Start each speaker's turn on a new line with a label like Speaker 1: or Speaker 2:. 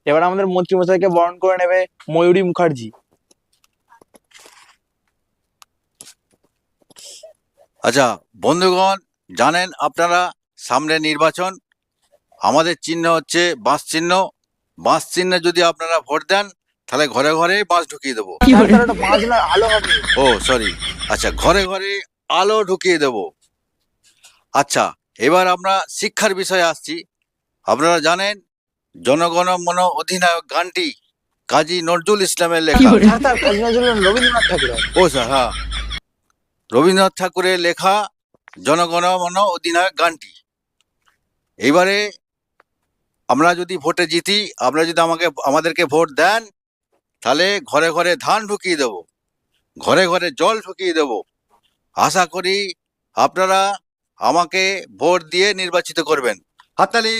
Speaker 1: এবার আমাদের মন্ত্রী মশাইকে বরণ করে নেবে ময়ূরী মুখার্জি।
Speaker 2: আচ্ছা বন্ধুগণ, জানেন আপনারা সামনে নির্বাচন, আমাদের চিহ্ন হচ্ছে বাঁশ চিহ্ন। বাঁশ চিহ্নে যদি আপনারা ভোট দেন তাহলে ঘরে ঘরে বাঁশ ঢুকিয়ে দেবো।
Speaker 1: তার ওটা বাজ নয়, আলো হবে।
Speaker 2: ও সরি, আচ্ছা ঘরে ঘরে আলো ঢুকিয়ে দেব। আচ্ছা, এবার আমরা শিক্ষার বিষয়ে আসছি। আপনারা জানেন জনগণ মন অধিনায়ক গানটি কাজী নজরুল ইসলামের লেখা।
Speaker 1: স্যার কাজী নজরুল রবীন্দ্রনাথ ঠাকুর।
Speaker 2: ও স্যার, হ্যাঁ, রবীন্দ্রনাথ ঠাকুরের লেখা জনগণ মন অধিনায়ক গানটি। এবারে আমরা যদি ভোটে জিতি, আপনারা যদি আমাদেরকে ভোট দেন, তাহলে ঘরে ঘরে ধান ঢুকিয়ে দেব, ঘরে ঘরে জল ঢুকিয়ে দেব। আশা করি আপনারা আমাকে ভোট দিয়ে নির্বাচিত করবেন। হাততালি।